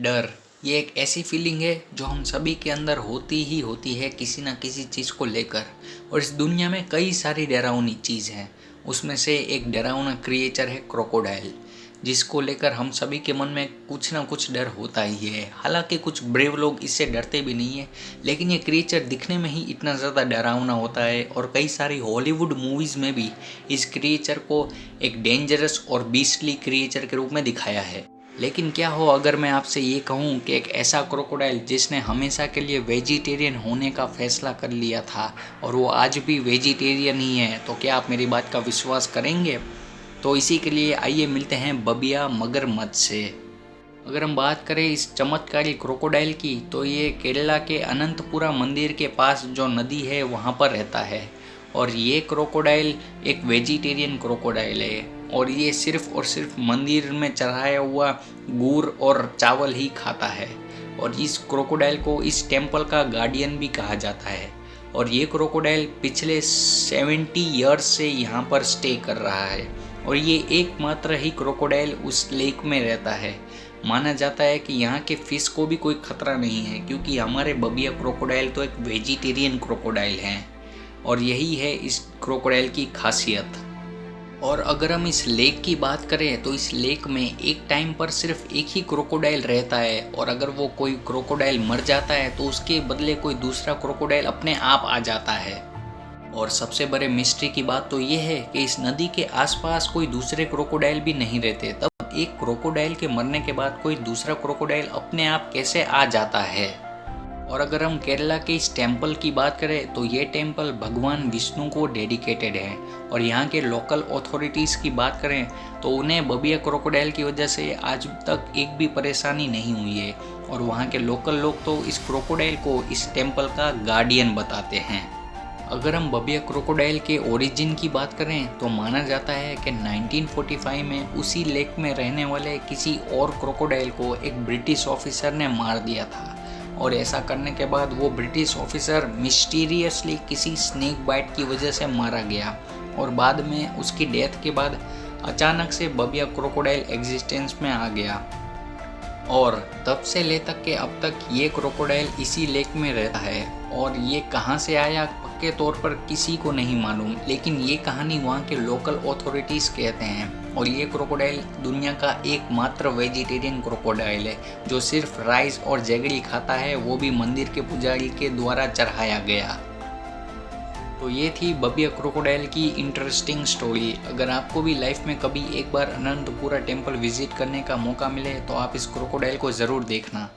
डर ये एक ऐसी फीलिंग है जो हम सभी के अंदर होती ही होती है किसी ना किसी चीज़ को लेकर। और इस दुनिया में कई सारी डरावनी चीज़ हैं। उसमें से एक डरावना क्रिएचर है क्रोकोडाइल, जिसको लेकर हम सभी के मन में कुछ ना कुछ डर होता ही है। हालांकि कुछ ब्रेव लोग इससे डरते भी नहीं है, लेकिन ये क्रिएचर दिखने में ही इतना ज़्यादा डरावना होता है। और कई सारी हॉलीवुड मूवीज़ में भी इस क्रिएचर को एक डेंजरस और बीस्टली क्रिएचर के रूप में दिखाया है। लेकिन क्या हो अगर मैं आपसे ये कहूँ कि एक ऐसा क्रोकोडाइल जिसने हमेशा के लिए वेजिटेरियन होने का फैसला कर लिया था और वो आज भी वेजिटेरियन ही है, तो क्या आप मेरी बात का विश्वास करेंगे? तो इसी के लिए आइए मिलते हैं बबिया मगरमच्छ से। अगर हम बात करें इस चमत्कारी क्रोकोडाइल की, तो ये केरला के अनंतपुरा मंदिर के पास जो नदी है वहाँ पर रहता है। और ये क्रोकोडाइल एक वेजिटेरियन क्रोकोडाइल है और ये सिर्फ और सिर्फ मंदिर में चढ़ाया हुआ गुड़ और चावल ही खाता है। और इस क्रोकोडाइल को इस टेम्पल का गार्डियन भी कहा जाता है। और ये क्रोकोडाइल पिछले 70 ईयर्स से यहाँ पर स्टे कर रहा है और ये एकमात्र ही क्रोकोडाइल उस लेक में रहता है। माना जाता है कि यहाँ के फिश को भी कोई खतरा नहीं है, क्योंकि हमारे बबिया क्रोकोडाइल तो एक वेजिटेरियन क्रोकोडाइल हैं और यही है इस क्रोकोडाइल की खासियत। और अगर हम इस लेक की बात करें तो इस लेक में एक टाइम पर सिर्फ एक ही क्रोकोडाइल रहता है और अगर वो कोई क्रोकोडाइल मर जाता है तो उसके बदले कोई दूसरा क्रोकोडाइल अपने आप आ जाता है। और सबसे बड़े मिस्ट्री की बात तो ये है कि इस नदी के आसपास कोई दूसरे क्रोकोडाइल भी नहीं रहते। तब एक क्रोकोडाइल के मरने के बाद कोई दूसरा क्रोकोडाइल अपने आप कैसे आ जाता है? और अगर हम केरला के इस टेम्पल की बात करें तो ये टेम्पल भगवान विष्णु को डेडिकेटेड है। और यहाँ के लोकल अथॉरिटीज़ की बात करें तो उन्हें बबिया क्रोकोडाइल की वजह से आज तक एक भी परेशानी नहीं हुई है। और वहाँ के लोकल लोग तो इस क्रोकोडाइल को इस टेम्पल का गार्डियन बताते हैं। अगर हम बबिया क्रोकोडाइल के ओरिजिन की बात करें तो माना जाता है कि 1945 में उसी लेक में रहने वाले किसी और क्रोकोडाइल को एक ब्रिटिश ऑफिसर ने मार दिया था। और ऐसा करने के बाद वो ब्रिटिश ऑफिसर मिस्टीरियसली किसी स्नेक बाइट की वजह से मारा गया और बाद में उसकी डेथ के बाद अचानक से बबिया क्रोकोडाइल एग्जिस्टेंस में आ गया। और तब से ले तक के अब तक ये क्रोकोडाइल इसी लेक में रहता है। और ये कहाँ से आया पक्के तौर पर किसी को नहीं मालूम, लेकिन ये कहानी वहाँ के लोकल अथॉरिटीज़ कहते हैं। और ये क्रोकोडाइल दुनिया का एकमात्र वेजिटेरियन क्रोकोडाइल है जो सिर्फ राइस और जैगरी खाता है, वो भी मंदिर के पुजारी के द्वारा चढ़ाया गया। तो ये थी बबिया क्रोकोडाइल की इंटरेस्टिंग स्टोरी। अगर आपको भी लाइफ में कभी एक बार अनंतपुरा टेम्पल विजिट करने का मौका मिले तो आप इस क्रोकोडाइल को ज़रूर देखना।